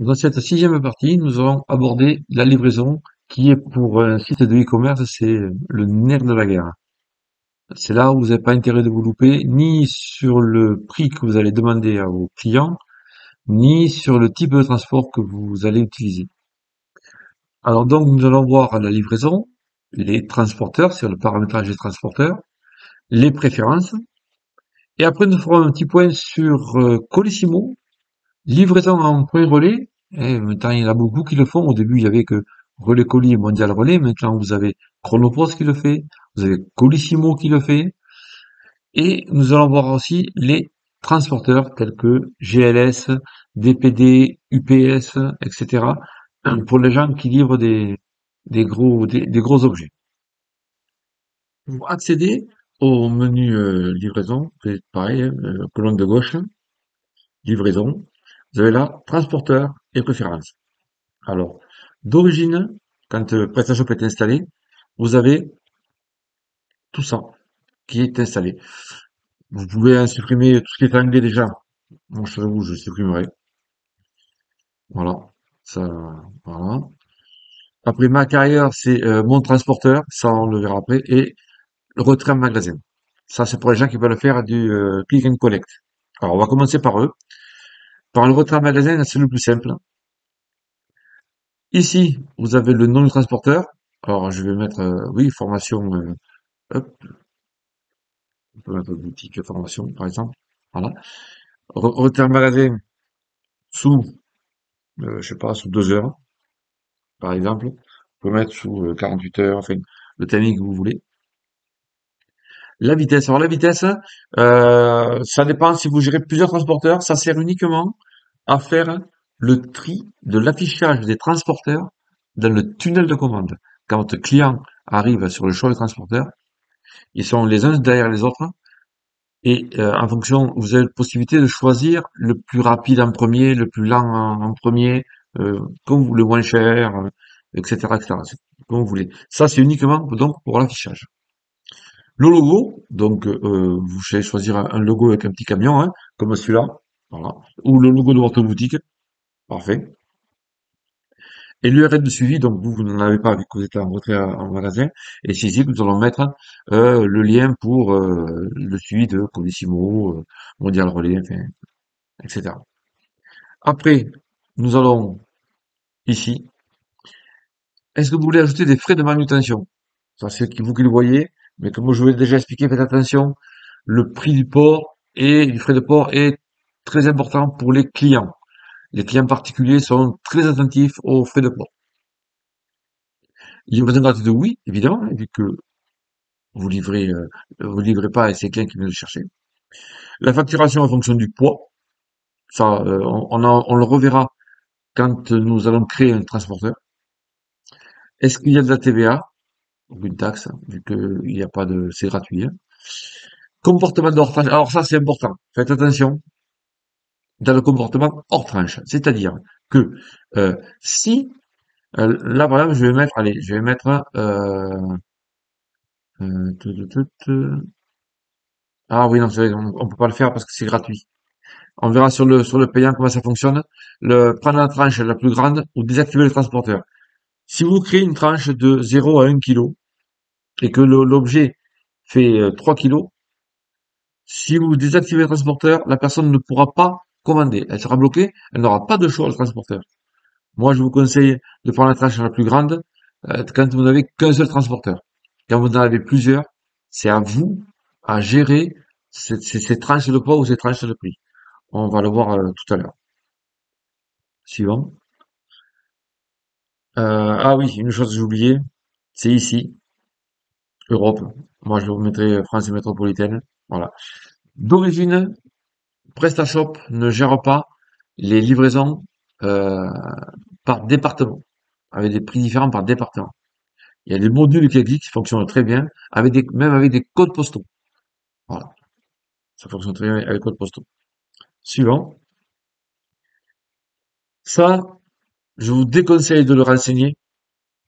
Dans cette sixième partie, nous allons aborder la livraison, qui est pour un site de e-commerce, c'est le nerf de la guerre. C'est là où vous n'avez pas intérêt de vous louper, ni sur le prix que vous allez demander à vos clients, ni sur le type de transport que vous allez utiliser. Alors donc, nous allons voir la livraison, les transporteurs, sur le paramétrage des transporteurs, les préférences, et après nous ferons un petit point sur Colissimo, livraison en point relais. Maintenant, il y en a beaucoup qui le font. Au début, il y avait que Relais Colis et Mondial Relais. Maintenant, vous avez Chronopost qui le fait. Vous avez Colissimo qui le fait. Et nous allons voir aussi les transporteurs tels que GLS, DPD, UPS, etc. pour les gens qui livrent des gros objets. Pour accéder au menu livraison, c'est pareil, colonne de gauche, livraison. Vous avez là transporteur et préférences. Alors, d'origine, quand PrestaShop est installé, vous avez tout ça qui est installé. Vous pouvez supprimer tout ce qui est anglais déjà. Moi, je supprimerai. Voilà. Ça, voilà. Après, ma carrière, c'est mon transporteur. Ça, on le verra après. Et le retrait en magasin. Ça, c'est pour les gens qui veulent faire du click and collect. Alors, on va commencer par eux. Par le retrait en magasin, c'est le plus simple. Ici, vous avez le nom du transporteur. Alors, je vais mettre, oui, formation, hop, on peut mettre boutique formation, par exemple. Voilà. Retrait en magasin sous, je sais pas, sous 2 heures, par exemple. On peut mettre sous 48 heures, enfin, le timing que vous voulez. La vitesse. Alors, la vitesse, ça dépend si vous gérez plusieurs transporteurs. Ça sert uniquement à faire le tri de l'affichage des transporteurs dans le tunnel de commande. Quand votre client arrive sur le choix de transporteur, ils sont les uns derrière les autres. Et en fonction, vous avez la possibilité de choisir le plus rapide en premier, le plus lent en premier, comme vous le moins cher, etc., etc. C'est comme vous voulez. Ça, c'est uniquement donc pour l'affichage. Le logo, donc vous allez choisir un logo avec un petit camion, hein, comme celui-là, voilà, ou le logo de votre boutique, parfait. Et l'URL de suivi, donc vous n'en avez pas vu que vous êtes en retrait en magasin. Et c'est ici que nous allons mettre le lien pour le suivi de Colissimo, Mondial Relais, enfin, etc. Après, nous allons ici. Est-ce que vous voulez ajouter des frais de manutention? Ça, c'est vous qui le voyez, mais comme je vous l'ai déjà expliqué, faites attention. Le prix du port et du frais de port est très important pour les clients. Les clients particuliers sont très attentifs aux frais de port. Livraison gratuite, oui, évidemment, vu que vous livrez pas et c'est quelqu'un qui vient le chercher. La facturation en fonction du poids, ça, on le reverra quand nous allons créer un transporteur. Est-ce qu'il y a de la TVA? Aucune taxe, vu qu'il n'y a pas de, c'est gratuit, hein. Comportement de hors tranche. Alors ça, c'est important. Faites attention dans le comportement hors tranche. C'est-à-dire que si là, par exemple, je vais mettre, allez, je vais mettre tout, tout, tout, ah oui, non, on peut pas le faire parce que c'est gratuit. On verra sur le payant comment ça fonctionne. Prendre la tranche la plus grande ou désactiver le transporteur. Si vous créez une tranche de 0 à 1 kg et que l'objet fait 3 kg, si vous désactivez le transporteur, la personne ne pourra pas commander. Elle sera bloquée, elle n'aura pas de choix le transporteur. Moi, je vous conseille de prendre la tranche la plus grande quand vous n'avez qu'un seul transporteur. Quand vous en avez plusieurs, c'est à vous à gérer ces tranches de poids ou ces tranches de prix. On va le voir tout à l'heure. Suivant. Ah oui, une chose que j'ai oublié, c'est ici, Europe. Moi, je vous mettrai France métropolitaine. Voilà. D'origine, PrestaShop ne gère pas les livraisons euh, par département, avec des prix différents par département. Il y a des modules qui existent, qui fonctionnent très bien, même avec des codes postaux. Voilà. Ça fonctionne très bien avec les codes postaux. Suivant. Ça, je vous déconseille de le renseigner,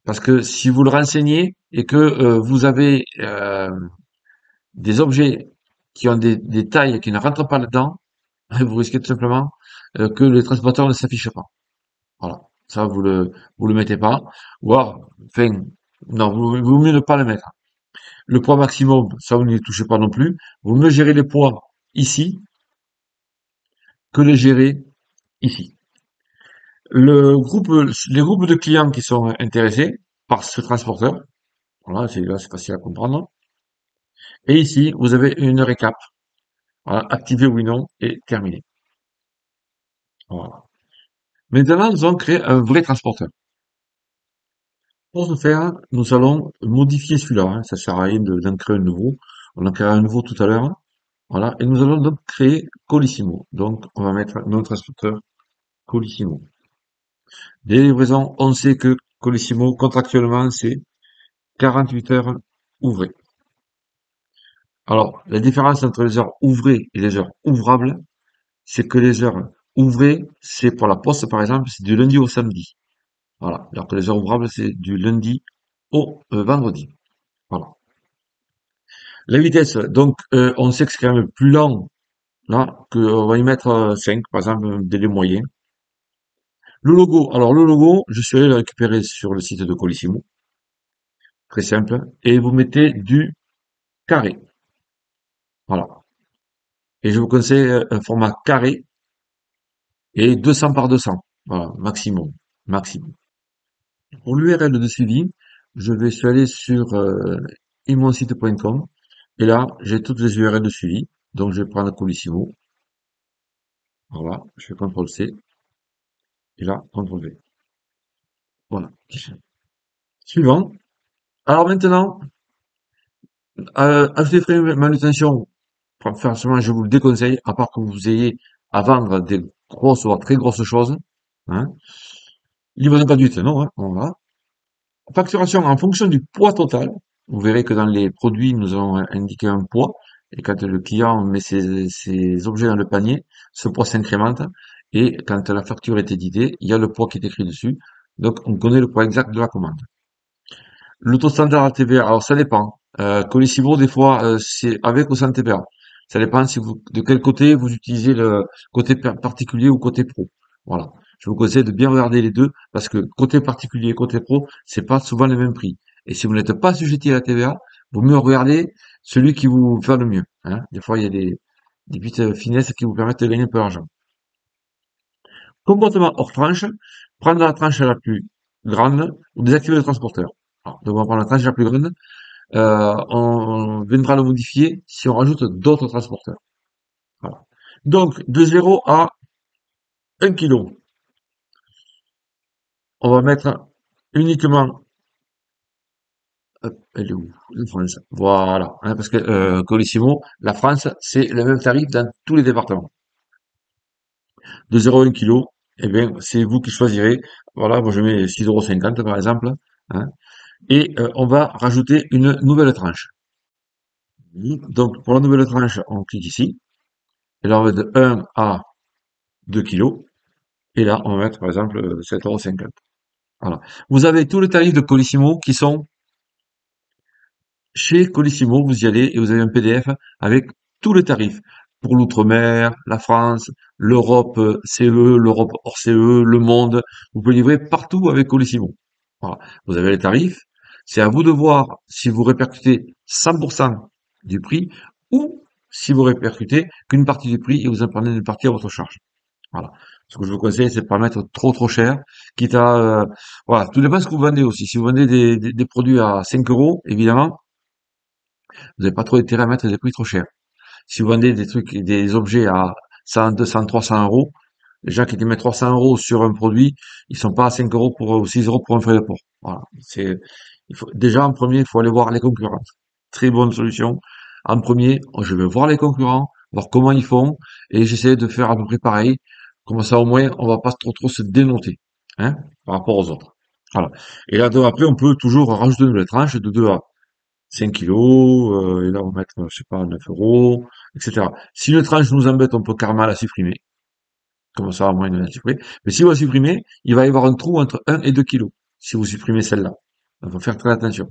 parce que si vous le renseignez et que vous avez des objets qui ont des tailles qui ne rentrent pas là-dedans, vous risquez tout simplement que les transporteurs ne s'affichent pas. Voilà. Ça, vous le mettez pas. Ou alors, enfin, non, vous vaut mieux ne pas le mettre. Le poids maximum, ça, vous n'y touchez pas non plus. Vous mieux gérer les poids ici que les gérer ici. Les groupes de clients qui sont intéressés par ce transporteur, voilà, là, c'est facile à comprendre. Et ici, vous avez une récap. Voilà, activé oui, non, et terminé. Voilà. Maintenant, nous allons créer un vrai transporteur. Pour ce faire, nous allons modifier celui-là, hein. Ça sert à rien d'en créer un nouveau. On en créera un nouveau tout à l'heure. Voilà. Et nous allons donc créer Colissimo. Donc, on va mettre notre transporteur Colissimo. Des livraisons, on sait que Colissimo, contractuellement, c'est 48 heures ouvrées. Alors, la différence entre les heures ouvrées et les heures ouvrables, c'est que les heures ouvrées, c'est pour la poste, par exemple, c'est du lundi au samedi. Voilà. Alors que les heures ouvrables, c'est du lundi au vendredi. Voilà. La vitesse, donc, on sait que c'est quand même plus lent, là, qu'on va y mettre 5, par exemple, un délai moyen. Le logo, alors le logo, je suis allé le récupérer sur le site de Colissimo, très simple, et vous mettez du carré. Voilà. Et je vous conseille un format carré et 200 par 200. Voilà, maximum. Maximum. Pour l'URL de suivi, je suis allé sur imonsite.com et là, j'ai toutes les URL de suivi. Donc, je vais prendre Colissimo. Voilà, je fais CTRL-C et là, CTRL-V. Voilà. Suivant. Alors maintenant, ajouter frais de manutention, franchement, je vous le déconseille, à part que vous ayez à vendre des grosses ou très grosses choses. Hein. Livraison gratuite, non, hein, voilà. Facturation en fonction du poids total. Vous verrez que dans les produits, nous allons indiquer un poids. Et quand le client met ses objets dans le panier, ce poids s'incrémente. Et quand la facture est éditée, il y a le poids qui est écrit dessus. Donc, on connaît le poids exact de la commande. Le taux standard à TVA, alors ça dépend. Colissimo, des fois, c'est avec ou sans TVA. Ça dépend de quel côté vous utilisez le côté particulier ou côté pro. Voilà. Je vous conseille de bien regarder les deux parce que côté particulier et côté pro, c'est pas souvent les mêmes prix. Et si vous n'êtes pas sujetti à la TVA, vaut mieux regarder celui qui vous fait le mieux. Hein. Des fois, il y a des petites finesses qui vous permettent de gagner un peu d'argent. Comportement hors tranche, prendre la tranche la plus grande ou désactiver le transporteur. Alors, donc on va prendre la tranche la plus grande. On viendra le modifier si on rajoute d'autres transporteurs. Voilà. Donc, de 0 à 1 kg, on va mettre uniquement, hop, elle est où? La France. Voilà. Hein, parce que Colissimo, la France, c'est le même tarif dans tous les départements. De 0 à 1 kg, eh bien, c'est vous qui choisirez. Voilà, moi je mets 6,50 € par exemple. Hein, et on va rajouter une nouvelle tranche. Donc, pour la nouvelle tranche, on clique ici. Et là, on va de 1 à 2 kg. Et là, on va mettre, par exemple, 7,50 €. Voilà. Vous avez tous les tarifs de Colissimo qui sont chez Colissimo. Vous y allez et vous avez un PDF avec tous les tarifs. Pour l'outre-mer, la France, l'Europe CE, l'Europe hors CE, le monde. Vous pouvez livrer partout avec Colissimo. Voilà. Vous avez les tarifs. C'est à vous de voir si vous répercutez 100% du prix ou si vous répercutez qu'une partie du prix et vous en prenez une partie à votre charge. Voilà. Ce que je vous conseille, c'est de pas mettre trop cher, quitte à, voilà, tout dépend de ce que vous vendez aussi. Si vous vendez des produits à 5 euros, évidemment, vous n'avez pas trop intérêt à mettre des prix trop chers. Si vous vendez des trucs, des objets à 100, 200, 300 euros, les gens qui te mettent 300 € sur un produit, ils sont pas à 5 euros ou 6 euros pour un frais de port. Voilà. Déjà, en premier, il faut aller voir les concurrents. Très bonne solution. En premier, je vais voir les concurrents, voir comment ils font, et j'essaie de faire à peu près pareil. Comme ça, au moins, on va pas trop se dénoter, hein, par rapport aux autres. Voilà. Et là, après, on peut toujours rajouter une nouvelle tranche de 2 à 5 kilos, et là, on va mettre, je sais pas, 9 euros, etc. Si une tranche nous embête, on peut carrément la supprimer. Comme ça, au moins, il en a supprimé. Mais si vous la supprimez, il va y avoir un trou entre 1 et 2 kilos. Si vous supprimez celle-là. Donc, faut faire très attention.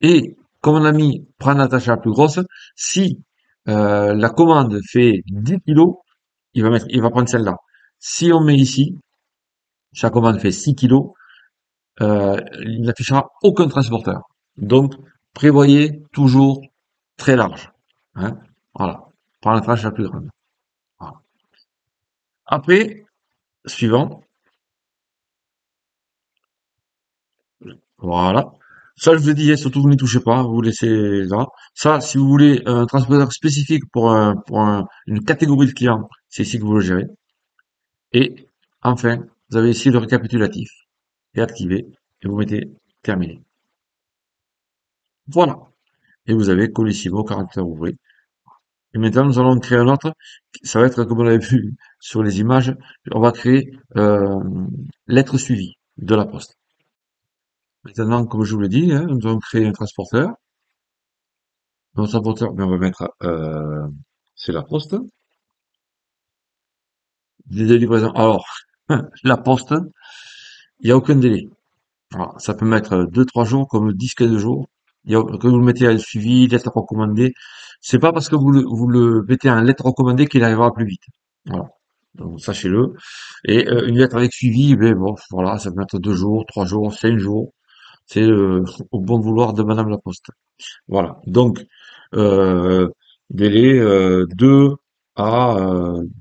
Et, comme on a mis prendre la tâche la plus grosse, si la commande fait 10 kilos, il va prendre celle-là. Si on met ici, si la commande fait 6 kilos, il n'affichera aucun transporteur. Donc, prévoyez toujours très large. Hein. Voilà. Prends la tranche la plus grande. Voilà. Après, suivant. Voilà. Ça, je vous ai dit, hein, surtout vous n'y touchez pas, vous laissez là. Ça, si vous voulez un transporteur spécifique une catégorie de clients, c'est ici que vous le gérez. Et enfin, vous avez ici le récapitulatif et activé, et vous mettez terminé. Voilà. Et vous avez Colissimo, caractère ouvré. Et maintenant, nous allons créer un autre. Ça va être, comme on l'avait vu sur les images, on va créer lettre suivie de la poste. Maintenant, comme je vous l'ai dit, hein, nous allons créer un transporteur. Notre transporteur, ben, on va mettre c'est la poste. Délai de livraison. Alors, la poste, il n'y a aucun délai. Voilà, ça peut mettre 2, 3 jours, comme 10, 15 jours. Que vous le mettez à un suivi, lettre recommandée. C'est pas parce que vous le mettez en lettre recommandée qu'il arrivera plus vite. Voilà. Donc, sachez-le. Et une lettre avec suivi, ben bon, voilà, ça peut mettre 2 jours, 3 jours, 5 jours. C'est au bon vouloir de Madame la Poste. Voilà. Donc, euh, délai 2 à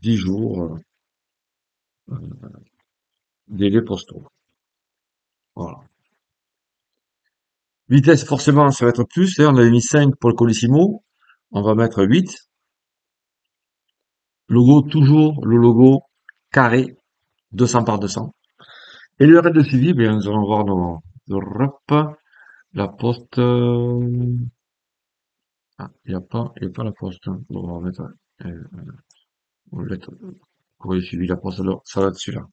10 jours, délai postaux. Voilà. Vitesse, forcément, ça va être plus. Là, on avait mis 5 pour le Colissimo. On va mettre 8. Logo, toujours le logo carré, 200 par 200. Et le reste de suivi, bien, nous allons voir hop, la poste. Ah, il y a pas la poste. Hein. Bon, on va mettre, on va mettre courrier suivi, la poste, alors, ça va être celui-là.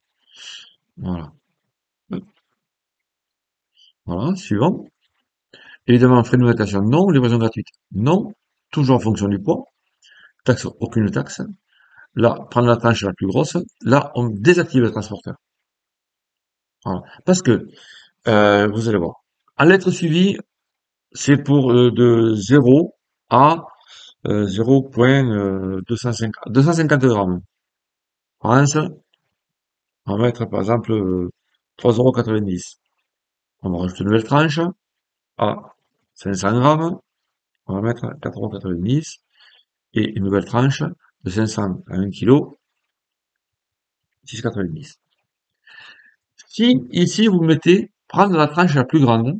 Voilà. Voilà, suivant. Évidemment, frais de notation, non. Livraison gratuite, non. Toujours en fonction du poids. Taxe, aucune taxe. Là, prendre la tranche la plus grosse. Là, on désactive le transporteur. Voilà. Parce que, vous allez voir. En lettre suivie, c'est pour de 0 à 0,250 grammes. France, on va mettre par exemple 3,90 €. On va rajouter une nouvelle tranche à 500 grammes. On va mettre 4,90 € et une nouvelle tranche de 500 à 1 kg, 6,90 €. Si ici vous mettez prendre la tranche la plus grande,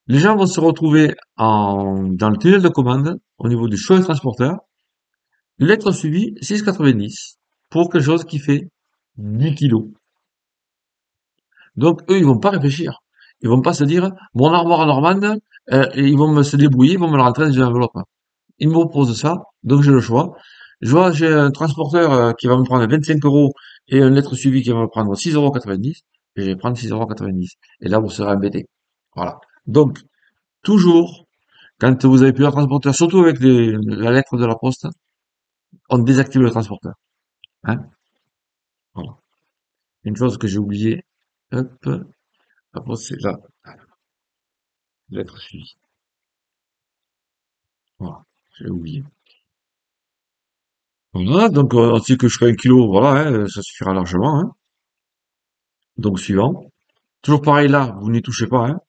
les gens vont se retrouver dans le tunnel de commande au niveau du choix de transporteur. Lettre suivie 6,90 pour quelque chose qui fait 10 kilos. Donc eux, ils vont pas réfléchir. Ils vont pas se dire, mon armoire normande, et ils vont me se débrouiller, ils vont me le rentrer dans une enveloppe. Ils me proposent ça, donc j'ai le choix. Je vois, j'ai un transporteur qui va me prendre 25 € et une lettre suivie qui va me prendre 6,90 €, et je vais prendre 6,90 €. Et là, vous serez embêté. Voilà. Donc, toujours, quand vous avez plusieurs transporteurs, surtout avec la lettre de la poste, on désactive le transporteur. Hein? Voilà. Une chose que j'ai oublié, hop, la poste, c'est là, lettre suivie. Voilà. J'ai oublié. Voilà, donc on sait que je ferai 1 kilo, voilà, hein, ça suffira largement. Hein. Donc suivant. Toujours pareil là, vous n'y touchez pas. Hein.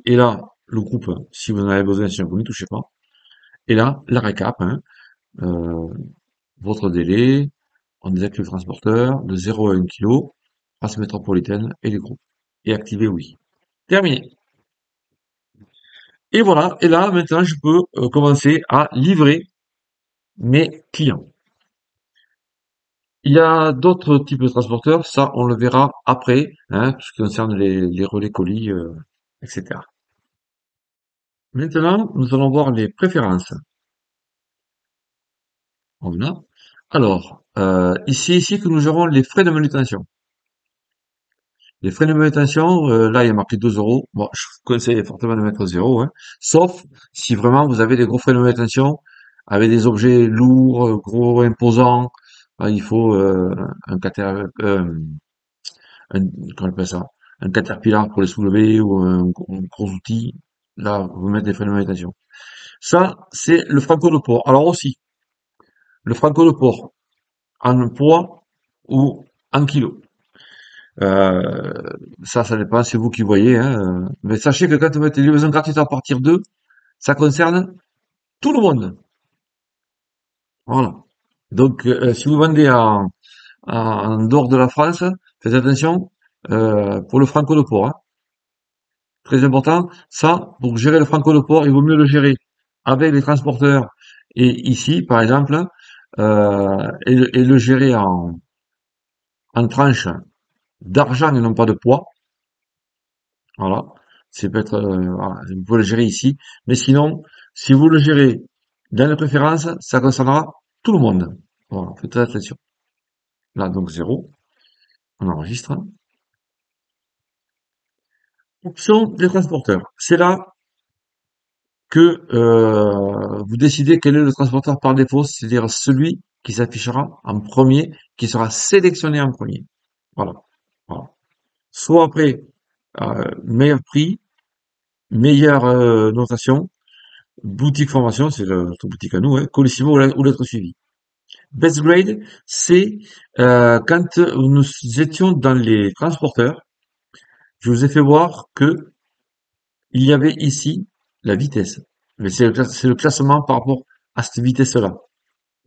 Et là, le groupe, si vous en avez besoin, si vous n'y touchez pas. Et là, la récap, hein, euh, votre délai, on désactive le transporteur de 0 à 1 kg, race métropolitaine et les groupes. Et activer oui. Terminé. Et voilà, et là maintenant je peux commencer à livrer mes clients. Il y a d'autres types de transporteurs, ça on le verra après, hein, tout ce qui concerne les relais colis, etc. Maintenant, nous allons voir les préférences. Voilà. Alors, ici que nous aurons les frais de manutention. Les frais de manutention, là il y a marqué 2 €. Bon, je vous conseille fortement de mettre 0, hein, sauf si vraiment vous avez des gros frais de manutention avec des objets lourds, gros, imposants. Il faut comment on appelle ça? Un caterpillar pour les soulever ou un gros outil. Là, vous mettez des frais de manutention. Ça, c'est le franco de port. Alors aussi, le franco de port en poids ou en kilos. Euh, ça dépend, c'est vous qui voyez, hein. Mais sachez que quand vous mettez livraison gratuite à partir d'eux, ça concerne tout le monde. Voilà. Donc, si vous vendez en dehors de la France, faites attention pour le franco de port, hein. Très important. Ça, pour gérer le franco de port, il vaut mieux le gérer avec les transporteurs et ici, par exemple, et le gérer en tranches d'argent et non pas de poids. Voilà. C'est peut-être, voilà, vous pouvez le gérer ici. Mais sinon, si vous le gérez dans les préférences, ça concernera tout le monde. Voilà. Faites très attention. Là, donc zéro. On enregistre. Option des transporteurs. C'est là que vous décidez quel est le transporteur par défaut, c'est-à-dire celui qui s'affichera en premier, qui sera sélectionné en premier. Voilà. Voilà. Soit après, meilleur prix, meilleure notation, boutique formation, c'est notre boutique à nous, hein, Colissimo ou lettre suivie. Best grade, c'est quand nous étions dans les transporteurs, je vous ai fait voir que il y avait ici la vitesse. Mais c'est le classement par rapport à cette vitesse-là.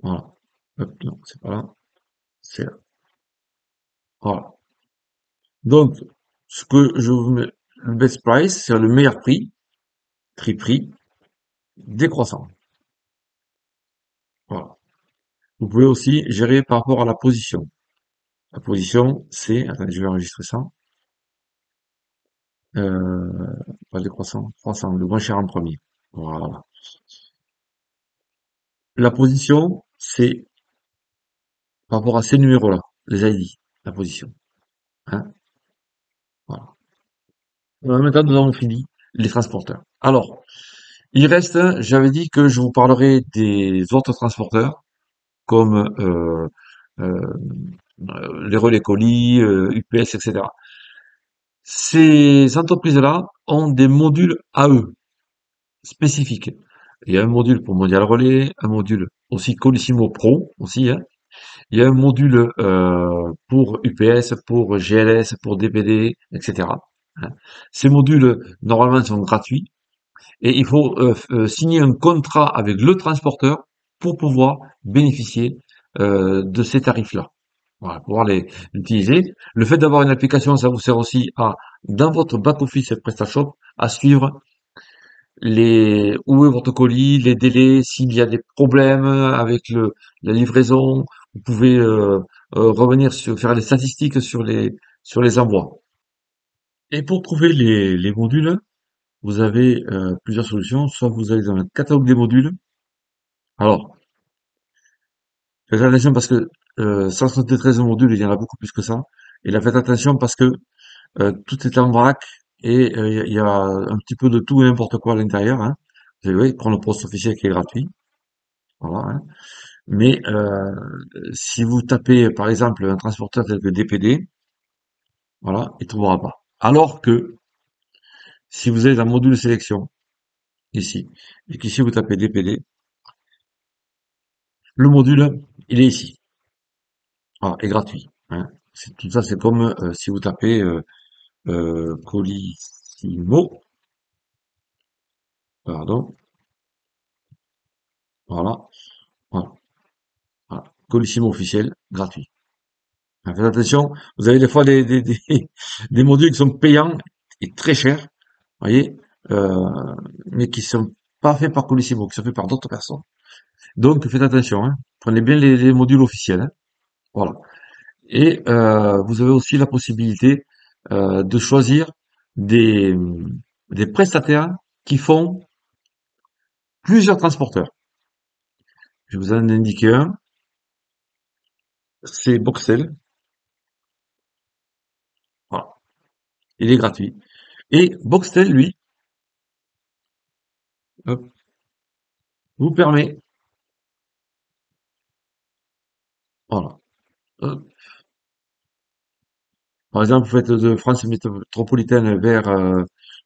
Voilà. Hop, non, c'est pas là, c'est là. Voilà. Donc, ce que je vous mets, le best price, c'est le meilleur prix, prix, décroissant. Voilà. Vous pouvez aussi gérer par rapport à la position. La position, c'est, attendez, je vais enregistrer ça. Pas décroissant, croissant, le moins cher en premier. Voilà. La position, c'est par rapport à ces numéros-là, les ID, la position. Hein, voilà. Maintenant, nous avons fini les transporteurs. Alors, il reste, j'avais dit que je vous parlerai des autres transporteurs, comme les relais colis, UPS, etc. Ces entreprises-là ont des modules à eux, spécifiques. Il y a un module pour Mondial Relais, un module aussi Colissimo Pro, aussi, hein. Il y a un module pour UPS, pour GLS, pour DPD, etc. Hein. Ces modules, normalement, sont gratuits. Et il faut signer un contrat avec le transporteur pour pouvoir bénéficier de ces tarifs-là. Voilà, pouvoir les utiliser. Le fait d'avoir une application, ça vous sert aussi à, dans votre back-office PrestaShop, à suivre où est votre colis, les délais, s'il y a des problèmes avec la livraison, vous pouvez revenir faire des statistiques sur les envois. Et pour trouver les modules, vous avez plusieurs solutions. Soit vous allez dans le catalogue des modules. Alors, faites attention parce que 173 modules, il y en a beaucoup plus que ça. Et là, faites attention parce que tout est en vrac et il y a un petit peu de tout et n'importe quoi à l'intérieur. Hein. Vous savez, prendre le poste officiel qui est gratuit. Voilà. Hein. Mais si vous tapez, par exemple, un transporteur tel que DPD, voilà, il ne trouvera pas. Alors que si vous avez un module sélection ici et qu'ici vous tapez DPD, le module, il est ici. Ah, est gratuit. Hein. Tout ça, c'est comme si vous tapez Colissimo, pardon, voilà, voilà, voilà. Colissimo officiel, gratuit. Hein, faites attention, vous avez des fois des modules qui sont payants et très chers, voyez, mais qui sont pas faits par Colissimo, qui sont faits par d'autres personnes. Donc, faites attention, hein. Prenez bien les modules officiels, hein. Voilà. Et vous avez aussi la possibilité de choisir des, des prestataires qui font plusieurs transporteurs. Je vous en indique un, c'est Boxtel. Voilà, il est gratuit. Et Boxtel, lui, hop, vous permet, voilà, hop, par exemple, vous faites de France métropolitaine vers,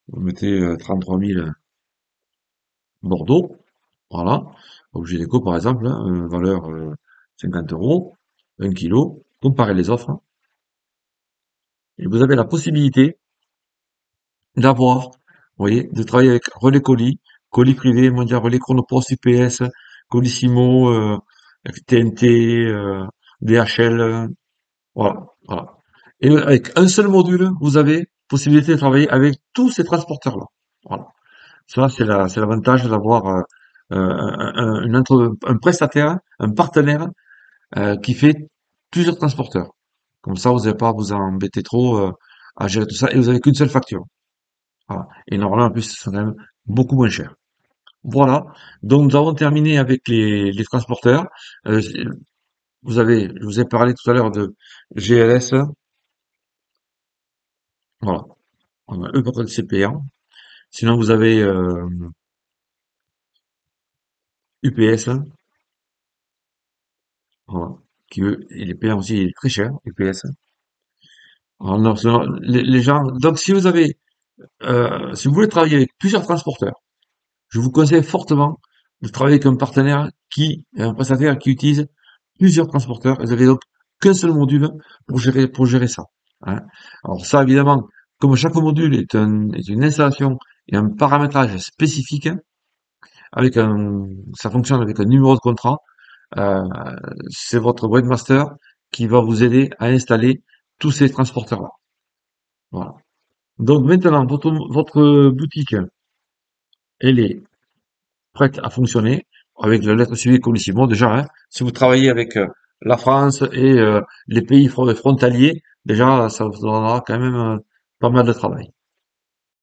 vous mettez 33 000 Bordeaux, voilà. Objet d'éco, par exemple, hein, valeur 50 €, 1 kilo. Comparez les offres. Et vous avez la possibilité d'avoir, vous voyez, de travailler avec Relais Colis, Colis Privé, Mondial Relais, Chronopost, UPS, Colissimo, TNT, DHL, voilà, voilà. Et avec un seul module, vous avez possibilité de travailler avec tous ces transporteurs-là. Voilà. Ça, c'est l'avantage d'avoir un prestataire, un partenaire qui fait plusieurs transporteurs. Comme ça, vous n'avez pas à vous embêter trop à gérer tout ça et vous avez qu'une seule facture. Voilà. Et normalement, en plus, c'est quand même beaucoup moins cher. Voilà. Donc, nous avons terminé avec les transporteurs. Euh, je vous ai parlé tout à l'heure de GLS. Voilà. Eux, par contre, c'est payant. Sinon, vous avez UPS. Voilà. Qui, eux, il est payant aussi, il est très cher, UPS. Alors, non, les gens, donc, si vous voulez travailler avec plusieurs transporteurs, je vous conseille fortement de travailler avec un partenaire un prestataire qui utilise plusieurs transporteurs. Vous avez donc qu'un seul module pour gérer ça. Hein. Alors ça, évidemment, comme chaque module est une installation et un paramétrage spécifique, ça fonctionne avec un numéro de contrat. euh, c'est votre webmaster qui va vous aider à installer tous ces transporteurs-là. Voilà. Donc maintenant, votre boutique, elle est prête à fonctionner avec la lettre suivie Colissimo. Déjà, hein, si vous travaillez avec la France et les pays frontaliers, déjà, ça vous donnera quand même pas mal de travail.